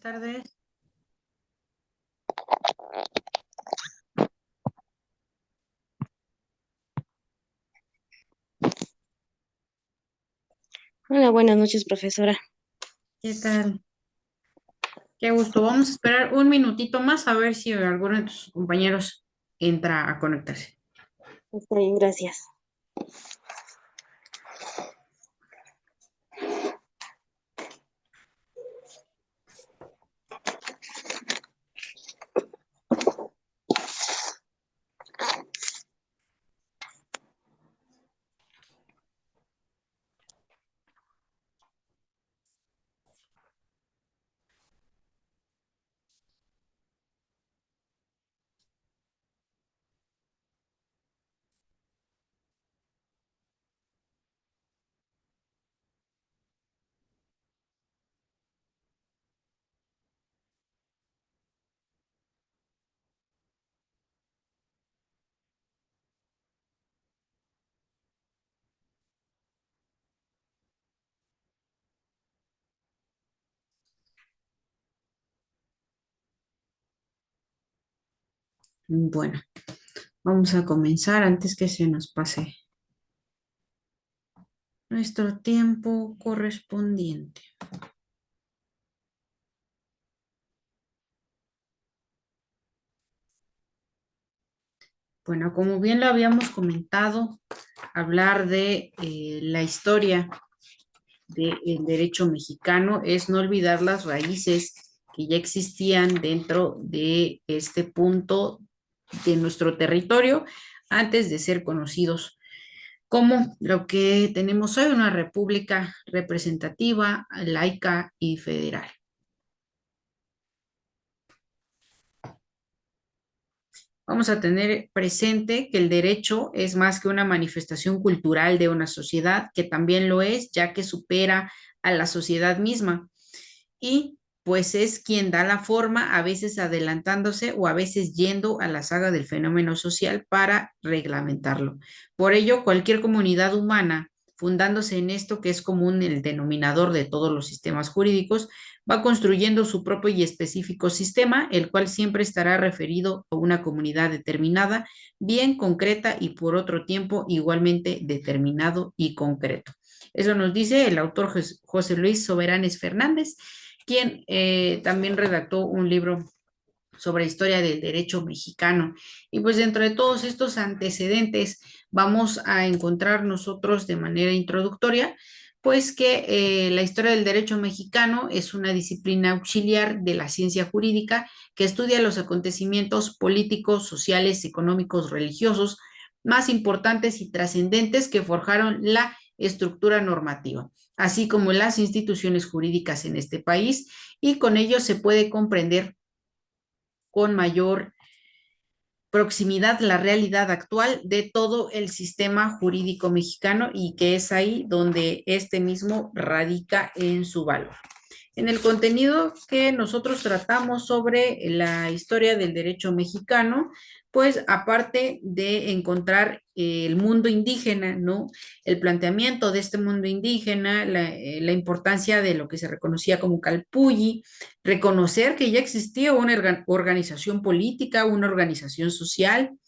Tardes. Hola, buenas noches, profesora. ¿Qué tal? Qué gusto. Vamos a esperar un minutito más a ver si alguno de tus compañeros entra a conectarse. Está bien, gracias. Bueno, vamos a comenzar antes que se nos pase nuestro tiempo correspondiente. Bueno, como bien lo habíamos comentado, hablar de la historia del derecho mexicano es no olvidar las raíces que ya existían dentro de este punto de nuestro territorio antes de ser conocidos como lo que tenemos hoy, una república representativa, laica y federal. Vamos a tener presente que el derecho es más que una manifestación cultural de una sociedad, que también lo es, ya que supera a la sociedad misma. Y pues es quien da la forma, a veces adelantándose o a veces yendo a la saga del fenómeno social para reglamentarlo. Por ello, cualquier comunidad humana, fundándose en esto que es común el denominador de todos los sistemas jurídicos, va construyendo su propio y específico sistema, el cual siempre estará referido a una comunidad determinada, bien concreta y por otro tiempo igualmente determinado y concreto. Eso nos dice el autor José Luis Soberanes Fernández, quien también redactó un libro sobre historia del derecho mexicano. Y pues dentro de todos estos antecedentes vamos a encontrar nosotros de manera introductoria, pues que la historia del derecho mexicano es una disciplina auxiliar de la ciencia jurídica que estudia los acontecimientos políticos, sociales, económicos, religiosos más importantes y trascendentes que forjaron la estructura normativa, así como las instituciones jurídicas en este país, y con ello se puede comprender con mayor proximidad la realidad actual de todo el sistema jurídico mexicano, y que es ahí donde este mismo radica en su valor. En el contenido que nosotros tratamos sobre la historia del derecho mexicano, pues aparte de encontrar el mundo indígena, ¿no? El planteamiento de este mundo indígena, la importancia de lo que se reconocía como Calpulli, reconocer que ya existía una organización política, una organización social,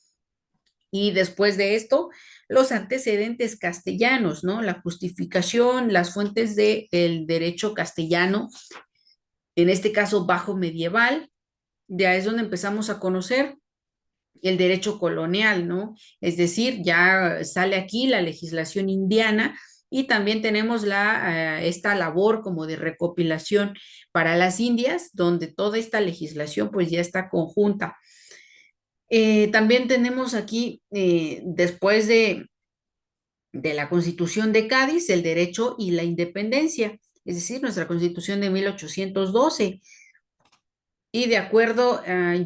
y después de esto, los antecedentes castellanos, ¿no? La justificación, las fuentes del derecho castellano, en este caso bajo medieval, de ahí es donde empezamos a conocer el derecho colonial, ¿no? Es decir, ya sale aquí la legislación indiana, y también tenemos esta labor como de recopilación para las Indias, donde toda esta legislación pues ya está conjunta. También tenemos aquí, después de la Constitución de Cádiz, el derecho y la independencia, es decir, nuestra Constitución de 1812. Y de acuerdo,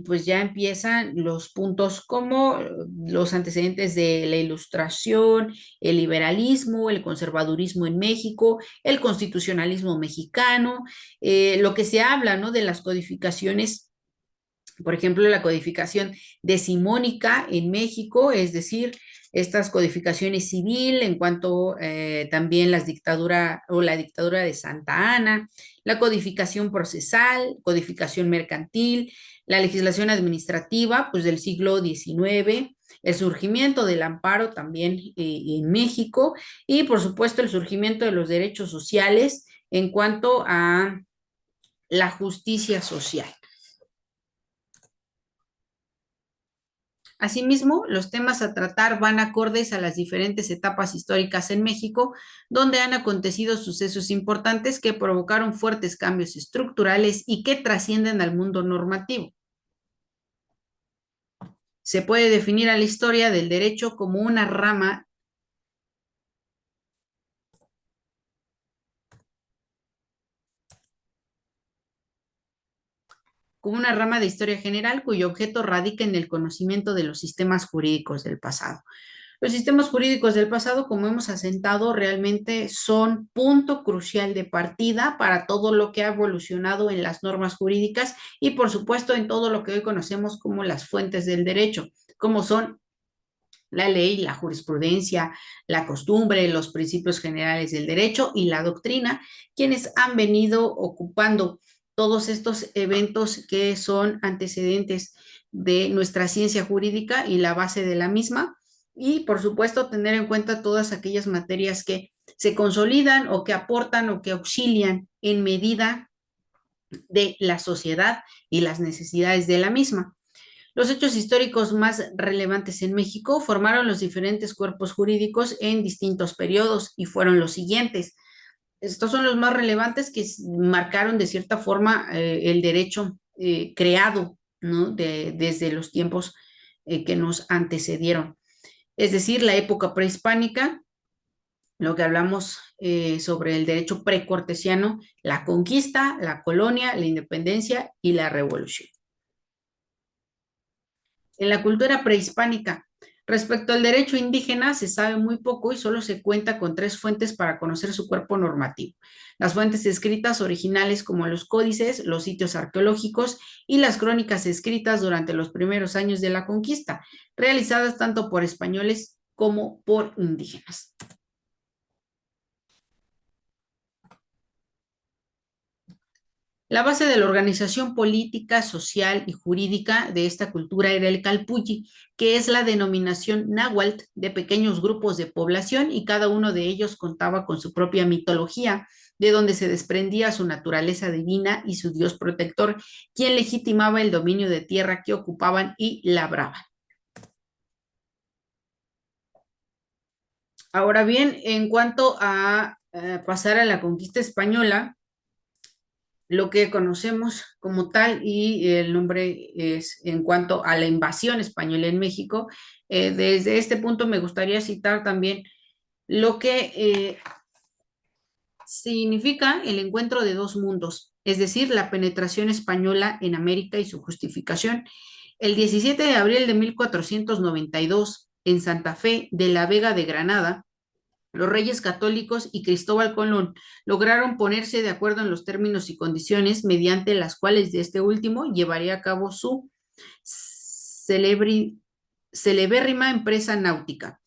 pues ya empiezan los puntos como los antecedentes de la Ilustración, el liberalismo, el conservadurismo en México, el constitucionalismo mexicano, lo que se habla, ¿no? De las codificaciones, por ejemplo, la codificación decimónica en México, es decir, estas codificaciones civil en cuanto también las dictadura o la dictadura de Santa Ana, la codificación procesal, codificación mercantil, la legislación administrativa, pues del siglo XIX, el surgimiento del amparo también en México y por supuesto el surgimiento de los derechos sociales en cuanto a la justicia social. Asimismo, los temas a tratar van acordes a las diferentes etapas históricas en México, donde han acontecido sucesos importantes que provocaron fuertes cambios estructurales y que trascienden al mundo normativo. Se puede definir a la historia del derecho como una rama de historia general cuyo objeto radica en el conocimiento de los sistemas jurídicos del pasado. Los sistemas jurídicos del pasado, como hemos asentado, realmente son punto crucial de partida para todo lo que ha evolucionado en las normas jurídicas y, por supuesto, en todo lo que hoy conocemos como las fuentes del derecho, como son la ley, la jurisprudencia, la costumbre, los principios generales del derecho y la doctrina, quienes han venido ocupando todos estos eventos que son antecedentes de nuestra ciencia jurídica y la base de la misma. Y, por supuesto, tener en cuenta todas aquellas materias que se consolidan o que aportan o que auxilian en medida de la sociedad y las necesidades de la misma. Los hechos históricos más relevantes en México formaron los diferentes cuerpos jurídicos en distintos periodos y fueron los siguientes. Estos son los más relevantes que marcaron de cierta forma el derecho creado, ¿no? Desde los tiempos que nos antecedieron. Es decir, la época prehispánica, lo que hablamos sobre el derecho precortesiano, la conquista, la colonia, la independencia y la revolución. En la cultura prehispánica, respecto al derecho indígena, se sabe muy poco y solo se cuenta con 3 fuentes para conocer su cuerpo normativo. Las fuentes escritas originales como los códices, los sitios arqueológicos y las crónicas escritas durante los primeros años de la conquista, realizadas tanto por españoles como por indígenas. La base de la organización política, social y jurídica de esta cultura era el calpulli, que es la denominación náhuatl de pequeños grupos de población y cada uno de ellos contaba con su propia mitología, de donde se desprendía su naturaleza divina y su dios protector, quien legitimaba el dominio de tierra que ocupaban y labraban. Ahora bien, en cuanto a pasar a la conquista española, lo que conocemos como tal y el nombre es en cuanto a la invasión española en México. Desde este punto me gustaría citar también lo que significa el encuentro de 2 mundos, es decir, la penetración española en América y su justificación. El 17 de abril de 1492, en Santa Fe de la Vega de Granada, los reyes católicos y Cristóbal Colón lograron ponerse de acuerdo en los términos y condiciones mediante las cuales de este último llevaría a cabo su celebérrima empresa náutica.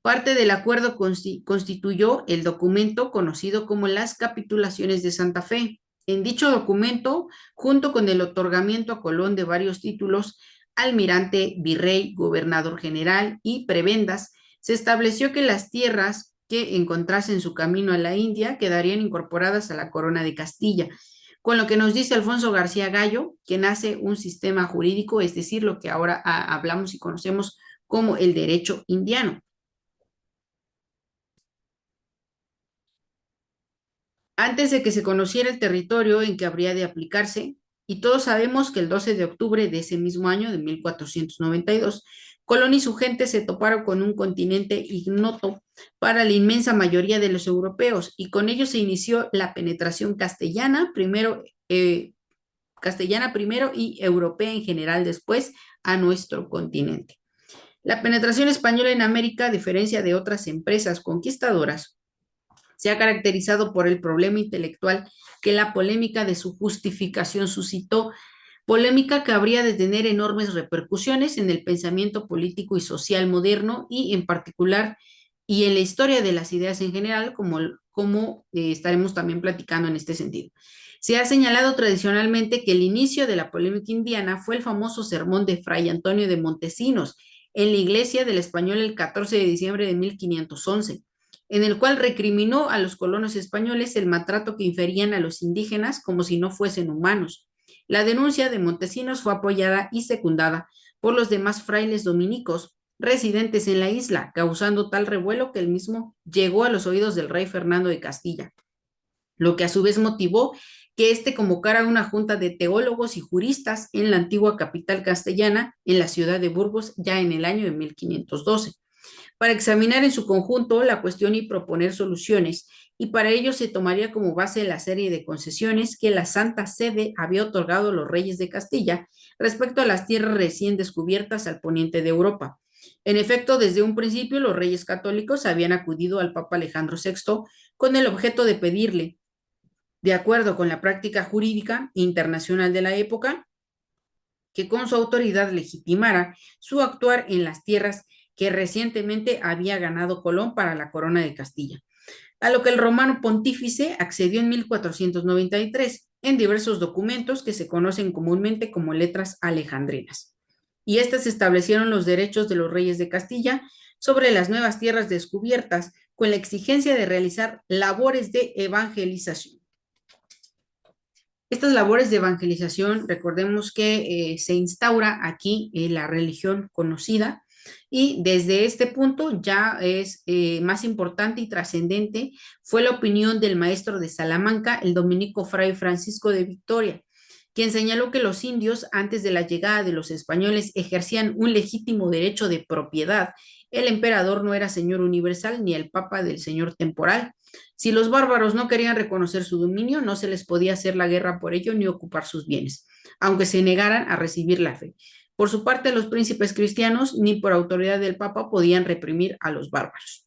Parte del acuerdo constituyó el documento conocido como las Capitulaciones de Santa Fe. En dicho documento, junto con el otorgamiento a Colón de varios títulos, almirante, virrey, gobernador general y prebendas, se estableció que las tierras que encontrasen su camino a la India quedarían incorporadas a la corona de Castilla, con lo que nos dice Alfonso García Gallo, que nace un sistema jurídico, es decir, lo que ahora hablamos y conocemos como el derecho indiano. Antes de que se conociera el territorio en que habría de aplicarse, y todos sabemos que el 12 de octubre de ese mismo año, de 1492, Colón y su gente se toparon con un continente ignoto para la inmensa mayoría de los europeos, y con ello se inició la penetración castellana primero y europea en general después a nuestro continente. La penetración española en América, a diferencia de otras empresas conquistadoras, se ha caracterizado por el problema intelectual que la polémica de su justificación suscitó, polémica que habría de tener enormes repercusiones en el pensamiento político y social moderno y en particular y en la historia de las ideas en general, como estaremos también platicando en este sentido. Se ha señalado tradicionalmente que el inicio de la polémica indiana fue el famoso sermón de Fray Antonio de Montesinos en la iglesia del Español el 14 de diciembre de 1511, en el cual recriminó a los colonos españoles el maltrato que inferían a los indígenas como si no fuesen humanos. La denuncia de Montesinos fue apoyada y secundada por los demás frailes dominicos residentes en la isla, causando tal revuelo que el mismo llegó a los oídos del rey Fernando de Castilla, lo que a su vez motivó que éste convocara una junta de teólogos y juristas en la antigua capital castellana, en la ciudad de Burgos, ya en el año de 1512, para examinar en su conjunto la cuestión y proponer soluciones, y para ello se tomaría como base la serie de concesiones que la Santa Sede había otorgado a los reyes de Castilla respecto a las tierras recién descubiertas al poniente de Europa. En efecto, desde un principio los reyes católicos habían acudido al Papa Alejandro VI con el objeto de pedirle, de acuerdo con la práctica jurídica internacional de la época, que con su autoridad legitimara su actuar en las tierras que recientemente había ganado Colón para la corona de Castilla, a lo que el romano pontífice accedió en 1493 en diversos documentos que se conocen comúnmente como letras alejandrinas. Y estas establecieron los derechos de los reyes de Castilla sobre las nuevas tierras descubiertas con la exigencia de realizar labores de evangelización. Estas labores de evangelización, recordemos que se instaura aquí la religión conocida y desde este punto ya es más importante y trascendente fue la opinión del maestro de Salamanca, el dominico Fray Francisco de Victoria, quien señaló que los indios antes de la llegada de los españoles ejercían un legítimo derecho de propiedad. El emperador no era señor universal ni el papa del señor temporal. Si los bárbaros no querían reconocer su dominio, no se les podía hacer la guerra por ello ni ocupar sus bienes, aunque se negaran a recibir la fe. Por su parte, los príncipes cristianos, ni por autoridad del Papa, podían reprimir a los bárbaros.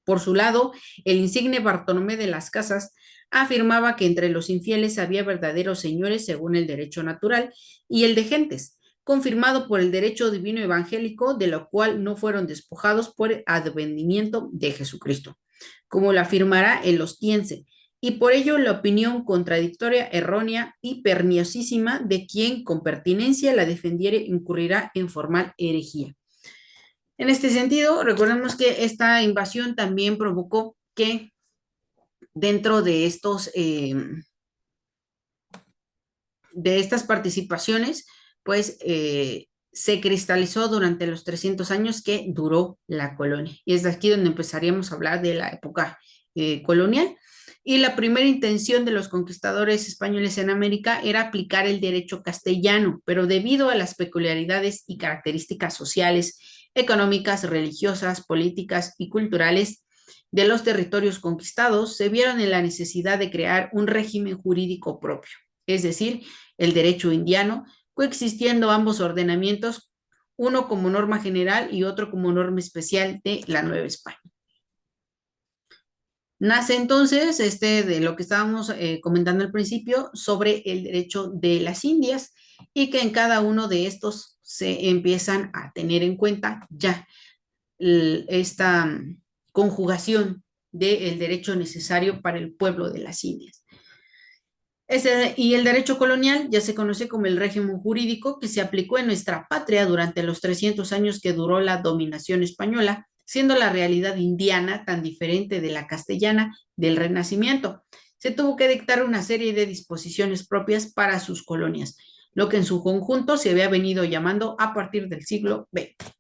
Por su lado, el insigne Bartolomé de las Casas afirmaba que entre los infieles había verdaderos señores según el derecho natural y el de gentes, confirmado por el derecho divino evangélico, de lo cual no fueron despojados por el advenimiento de Jesucristo, como lo afirmará el ostiense, y por ello la opinión contradictoria, errónea y perniciosísima de quien con pertinencia la defendiere incurrirá en formal herejía. En este sentido, recordemos que esta invasión también provocó que dentro de estas participaciones, pues se cristalizó durante los 300 años que duró la colonia. Y es de aquí donde empezaríamos a hablar de la época colonial. Y la primera intención de los conquistadores españoles en América era aplicar el derecho castellano, pero debido a las peculiaridades y características sociales, económicas, religiosas, políticas y culturales de los territorios conquistados, se vieron en la necesidad de crear un régimen jurídico propio, es decir, el derecho indiano, coexistiendo ambos ordenamientos, uno como norma general y otro como norma especial de la Nueva España. Nace entonces de lo que estábamos comentando al principio sobre el derecho de las Indias y que en cada uno de estos se empiezan a tener en cuenta ya esta conjugación del derecho necesario para el pueblo de las Indias. Y el derecho colonial ya se conoce como el régimen jurídico que se aplicó en nuestra patria durante los 300 años que duró la dominación española, siendo la realidad indiana tan diferente de la castellana del Renacimiento. Se tuvo que dictar una serie de disposiciones propias para sus colonias, lo que en su conjunto se había venido llamando a partir del siglo XX.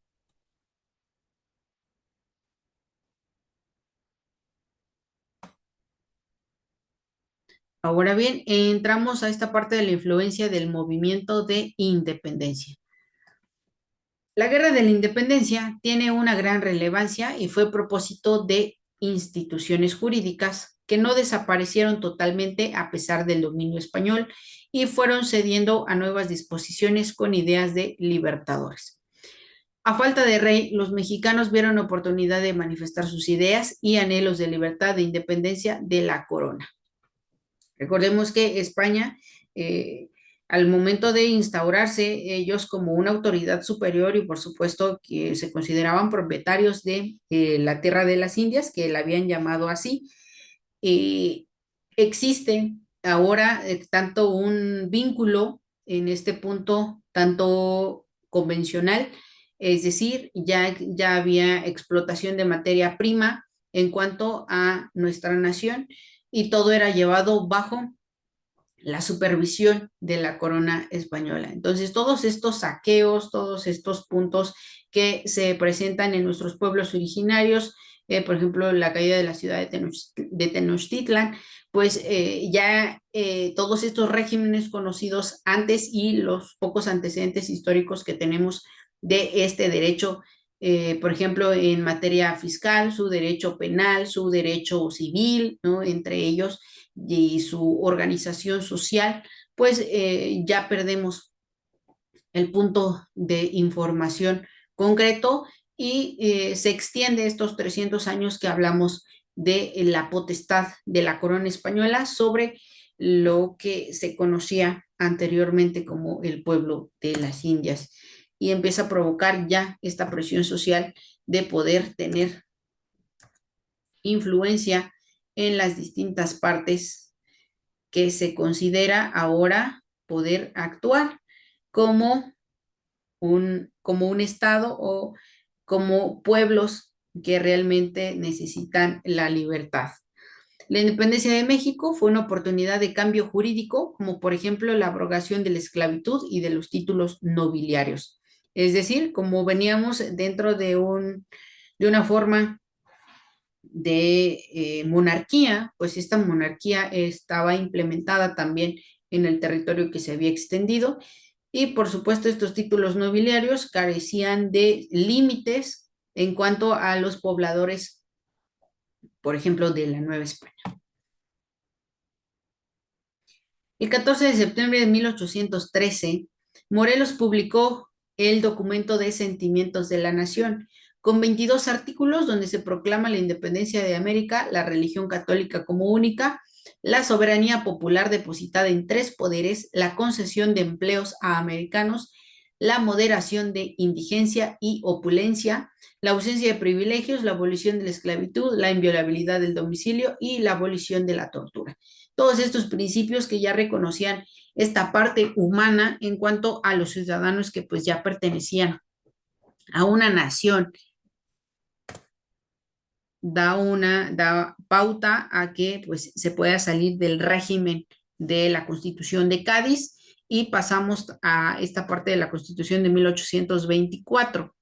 Ahora bien, entramos a esta parte de la influencia del movimiento de independencia. La Guerra de la Independencia tiene una gran relevancia y fue propósito de instituciones jurídicas que no desaparecieron totalmente a pesar del dominio español y fueron cediendo a nuevas disposiciones con ideas de libertadores. A falta de rey, los mexicanos vieron oportunidad de manifestar sus ideas y anhelos de libertad e independencia de la corona. Recordemos que España al momento de instaurarse ellos como una autoridad superior y por supuesto que se consideraban propietarios de la tierra de las Indias, que la habían llamado así, eh, existe ahora tanto un vínculo en este punto, tanto convencional, es decir, ya había explotación de materia prima en cuanto a nuestra nación y todo era llevado bajo la supervisión de la corona española. Entonces, todos estos saqueos, todos estos puntos que se presentan en nuestros pueblos originarios, por ejemplo, la caída de la ciudad de Tenochtitlan, pues ya todos estos regímenes conocidos antes y los pocos antecedentes históricos que tenemos de este derecho, por ejemplo, en materia fiscal, su derecho penal, su derecho civil, ¿no? Entre ellos, y su organización social, pues ya perdemos el punto de información concreto y se extiende estos 300 años que hablamos de la potestad de la corona española sobre lo que se conocía anteriormente como el pueblo de las Indias y empieza a provocar ya esta presión social de poder tener influencia en las distintas partes que se considera ahora poder actuar como como un estado o como pueblos que realmente necesitan la libertad. La independencia de México fue una oportunidad de cambio jurídico, como por ejemplo la abrogación de la esclavitud y de los títulos nobiliarios. Es decir, como veníamos dentro de una forma de monarquía, pues esta monarquía estaba implementada también en el territorio que se había extendido y por supuesto estos títulos nobiliarios carecían de límites en cuanto a los pobladores, por ejemplo, de la Nueva España. El 14 de septiembre de 1813, Morelos publicó el documento de Sentimientos de la Nación, con 22 artículos donde se proclama la independencia de América, la religión católica como única, la soberanía popular depositada en tres poderes, la concesión de empleos a americanos, la moderación de indigencia y opulencia, la ausencia de privilegios, la abolición de la esclavitud, la inviolabilidad del domicilio y la abolición de la tortura. Todos estos principios que ya reconocían esta parte humana en cuanto a los ciudadanos que pues ya pertenecían a una nación, da pauta a que pues se pueda salir del régimen de la Constitución de Cádiz y pasamos a esta parte de la Constitución de 1824.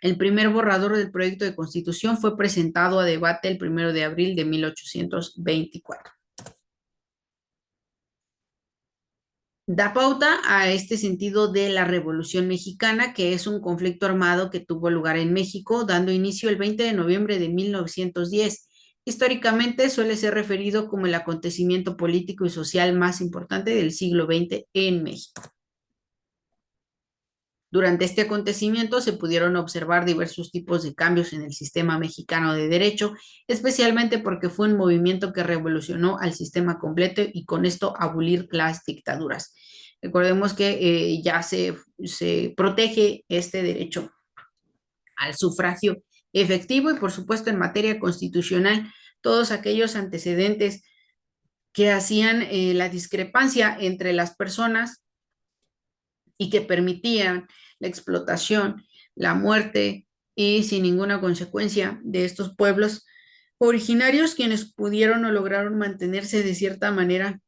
El primer borrador del proyecto de Constitución fue presentado a debate el 1 de abril de 1824. Da pauta a este sentido de la Revolución Mexicana, que es un conflicto armado que tuvo lugar en México, dando inicio el 20 de noviembre de 1910. Históricamente suele ser referido como el acontecimiento político y social más importante del siglo XX en México. Durante este acontecimiento se pudieron observar diversos tipos de cambios en el sistema mexicano de derecho, especialmente porque fue un movimiento que revolucionó al sistema completo y con esto abolir las dictaduras. Recordemos que ya se protege este derecho al sufragio efectivo y por supuesto en materia constitucional todos aquellos antecedentes que hacían la discrepancia entre las personas y que permitían la explotación, la muerte y sin ninguna consecuencia de estos pueblos originarios quienes pudieron o lograron mantenerse de cierta manera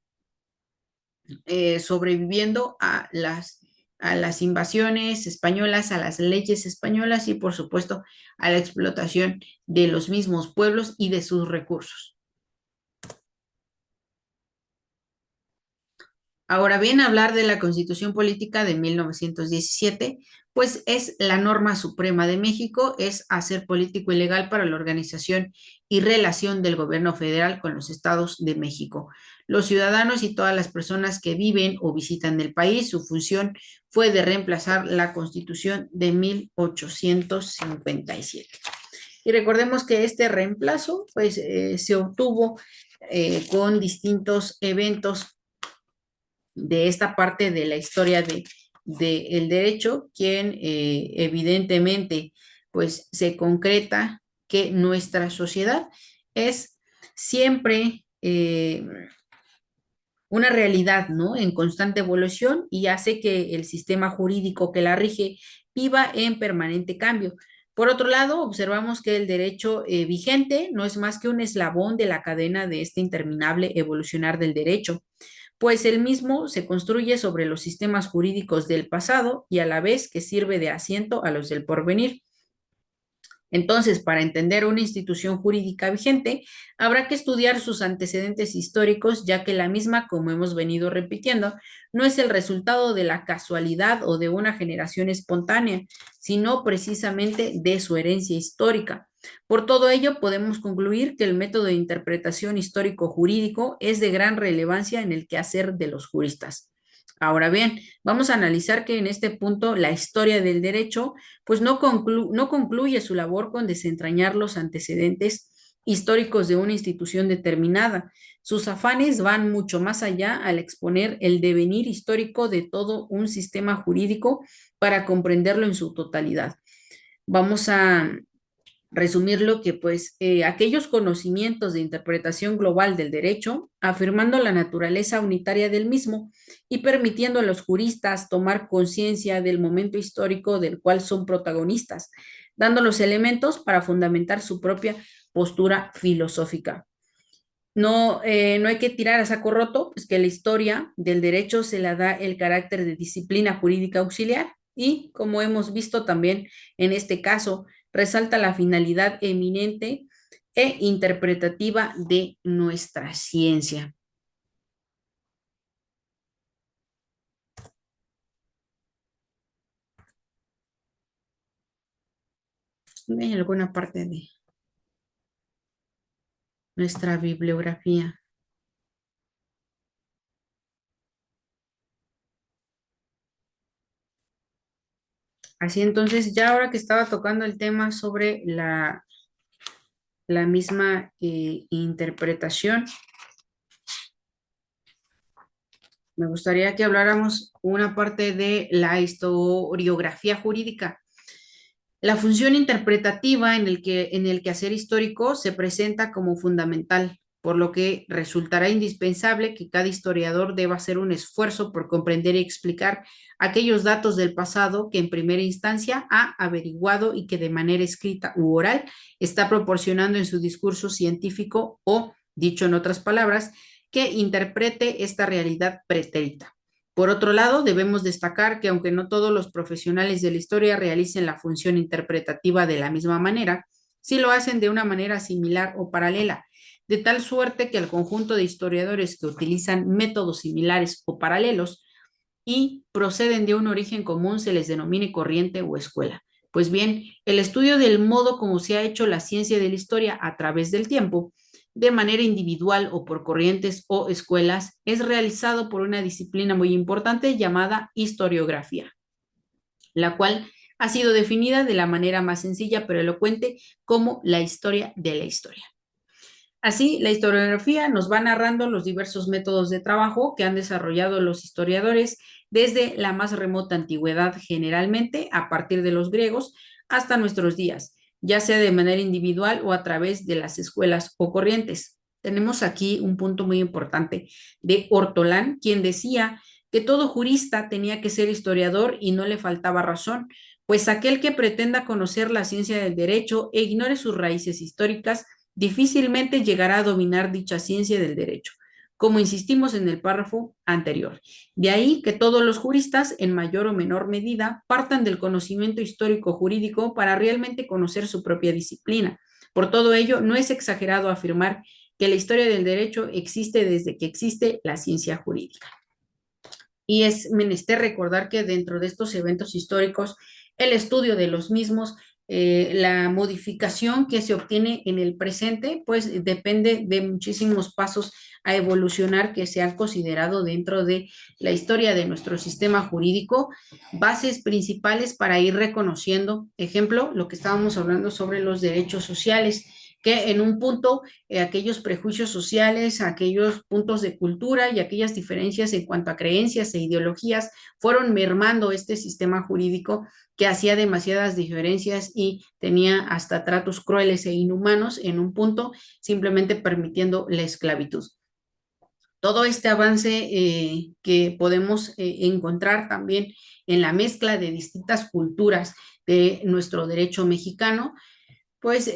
sobreviviendo a las invasiones españolas, a las leyes españolas y por supuesto a la explotación de los mismos pueblos y de sus recursos. Ahora bien, hablar de la Constitución Política de 1917, pues es la norma suprema de México, es hacer político y legal para la organización y relación del gobierno federal con los estados de México. Los ciudadanos y todas las personas que viven o visitan el país, su función fue de reemplazar la Constitución de 1857. Y recordemos que este reemplazo, pues, se obtuvo con distintos eventos de esta parte de la historia de el derecho, quien evidentemente pues se concreta que nuestra sociedad es siempre una realidad, ¿no? En constante evolución y hace que el sistema jurídico que la rige viva en permanente cambio. Por otro lado, observamos que el derecho vigente no es más que un eslabón de la cadena de este interminable evolucionar del derecho, pues el mismo se construye sobre los sistemas jurídicos del pasado y a la vez que sirve de asiento a los del porvenir. Entonces, para entender una institución jurídica vigente, habrá que estudiar sus antecedentes históricos, ya que la misma, como hemos venido repitiendo, no es el resultado de la casualidad o de una generación espontánea, sino precisamente de su herencia histórica. Por todo ello, podemos concluir que el método de interpretación histórico-jurídico es de gran relevancia en el quehacer de los juristas. Ahora bien, vamos a analizar que en este punto la historia del derecho pues no concluye su labor con desentrañar los antecedentes históricos de una institución determinada. Sus afanes van mucho más allá al exponer el devenir histórico de todo un sistema jurídico para comprenderlo en su totalidad. Vamos a resumirlo que pues aquellos conocimientos de interpretación global del derecho, afirmando la naturaleza unitaria del mismo y permitiendo a los juristas tomar conciencia del momento histórico del cual son protagonistas, dando los elementos para fundamentar su propia postura filosófica. No hay que tirar a saco roto, pues que la historia del derecho se la da el carácter de disciplina jurídica auxiliar y, como hemos visto también en este caso, resalta la finalidad eminente e interpretativa de nuestra ciencia. En alguna parte de nuestra bibliografía. Así entonces, ya ahora que estaba tocando el tema sobre la misma interpretación, me gustaría que habláramos una parte de la historiografía jurídica. La función interpretativa en el quehacer histórico se presenta como fundamental, por lo que resultará indispensable que cada historiador deba hacer un esfuerzo por comprender y explicar aquellos datos del pasado que en primera instancia ha averiguado y que de manera escrita u oral está proporcionando en su discurso científico o, dicho en otras palabras, que interprete esta realidad pretérita. Por otro lado, debemos destacar que aunque no todos los profesionales de la historia realicen la función interpretativa de la misma manera, sí lo hacen de una manera similar o paralela, de tal suerte que al conjunto de historiadores que utilizan métodos similares o paralelos y proceden de un origen común se les denomine corriente o escuela. Pues bien, el estudio del modo como se ha hecho la ciencia de la historia a través del tiempo de manera individual o por corrientes o escuelas, es realizado por una disciplina muy importante llamada historiografía, la cual ha sido definida de la manera más sencilla pero elocuente como la historia de la historia. Así, la historiografía nos va narrando los diversos métodos de trabajo que han desarrollado los historiadores desde la más remota antigüedad, generalmente a partir de los griegos, hasta nuestros días, ya sea de manera individual o a través de las escuelas o corrientes. Tenemos aquí un punto muy importante de Ortolán, quien decía que todo jurista tenía que ser historiador y no le faltaba razón, pues aquel que pretenda conocer la ciencia del derecho e ignore sus raíces históricas, difícilmente llegará a dominar dicha ciencia del derecho, como insistimos en el párrafo anterior. De ahí que todos los juristas, en mayor o menor medida, partan del conocimiento histórico jurídico para realmente conocer su propia disciplina. Por todo ello, no es exagerado afirmar que la historia del derecho existe desde que existe la ciencia jurídica. Y es menester recordar que dentro de estos eventos históricos, el estudio de los mismos, la modificación que se obtiene en el presente, pues depende de muchísimos pasos a evolucionar que se han considerado dentro de la historia de nuestro sistema jurídico, bases principales para ir reconociendo, ejemplo, lo que estábamos hablando sobre los derechos sociales, que en un punto aquellos prejuicios sociales, aquellos puntos de cultura y aquellas diferencias en cuanto a creencias e ideologías fueron mermando este sistema jurídico que hacía demasiadas diferencias y tenía hasta tratos crueles e inhumanos en un punto, simplemente permitiendo la esclavitud. Todo este avance que podemos encontrar también en la mezcla de distintas culturas de nuestro derecho mexicano, pues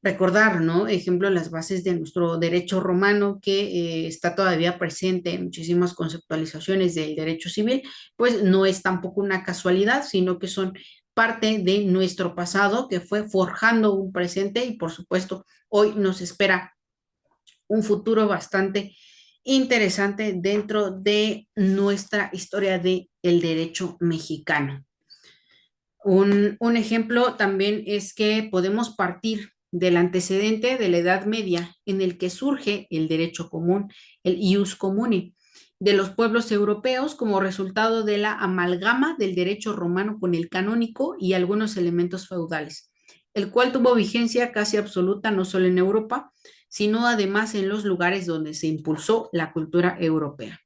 recordar, ¿no? Ejemplo, las bases de nuestro derecho romano que está todavía presente en muchísimas conceptualizaciones del derecho civil, pues no es tampoco una casualidad, sino que son parte de nuestro pasado que fue forjando un presente y por supuesto hoy nos espera un futuro bastante interesante dentro de nuestra historia del derecho mexicano. Un ejemplo también es que podemos partir del antecedente de la Edad Media en el que surge el derecho común, el ius comune, de los pueblos europeos como resultado de la amalgama del derecho romano con el canónico y algunos elementos feudales, el cual tuvo vigencia casi absoluta no solo en Europa, sino además en los lugares donde se impulsó la cultura europea,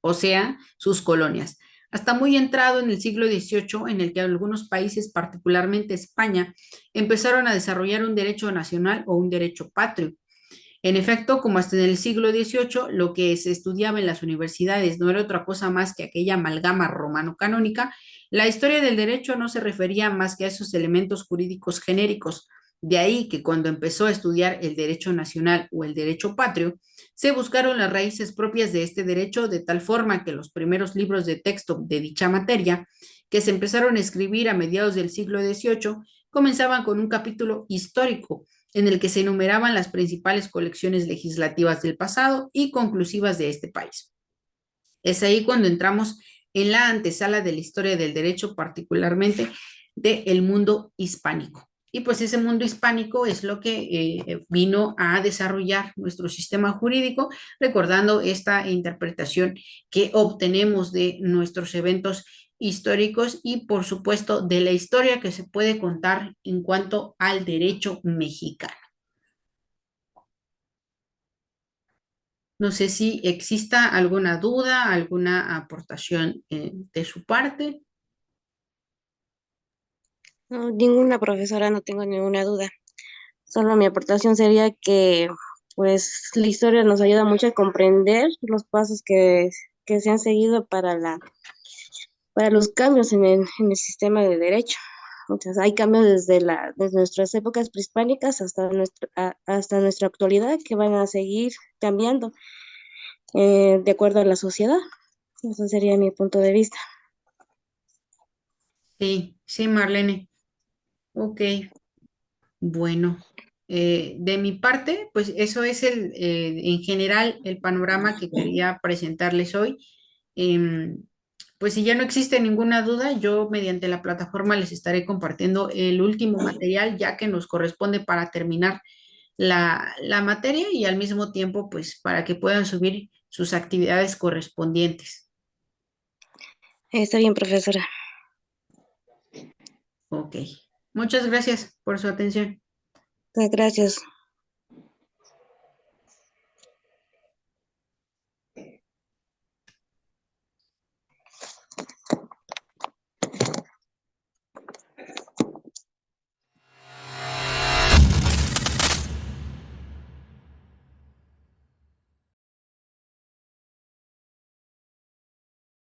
o sea, sus colonias. Hasta muy entrado en el siglo XVIII, en el que algunos países, particularmente España, empezaron a desarrollar un derecho nacional o un derecho patrio. En efecto, como hasta en el siglo XVIII, lo que se estudiaba en las universidades no era otra cosa más que aquella amalgama romano-canónica, la historia del derecho no se refería más que a esos elementos jurídicos genéricos. De ahí que cuando empezó a estudiar el derecho nacional o el derecho patrio, se buscaron las raíces propias de este derecho de tal forma que los primeros libros de texto de dicha materia, que se empezaron a escribir a mediados del siglo XVIII, comenzaban con un capítulo histórico en el que se enumeraban las principales colecciones legislativas del pasado y conclusivas de este país. Es ahí cuando entramos en la antesala de la historia del derecho, particularmente del mundo hispánico. Y pues ese mundo hispánico es lo que vino a desarrollar nuestro sistema jurídico, recordando esta interpretación que obtenemos de nuestros eventos históricos y por supuesto de la historia que se puede contar en cuanto al derecho mexicano. No sé si exista alguna duda, alguna aportación de su parte. No, ninguna profesora, no tengo ninguna duda. Solo mi aportación sería que, pues, la historia nos ayuda mucho a comprender los pasos que se han seguido para los cambios en el sistema de derecho. Entonces, hay cambios desde nuestras épocas prehispánicas hasta nuestra actualidad que van a seguir cambiando de acuerdo a la sociedad. Ese sería mi punto de vista. Sí, sí, Marlene. Ok, bueno. De mi parte, pues eso es en general el panorama que quería presentarles hoy. Em, pues si ya no existe ninguna duda, yo mediante la plataforma les estaré compartiendo el último material ya que nos corresponde para terminar la materia y al mismo tiempo, pues para que puedan subir sus actividades correspondientes. Está bien, profesora. Ok. Muchas gracias por su atención. Gracias.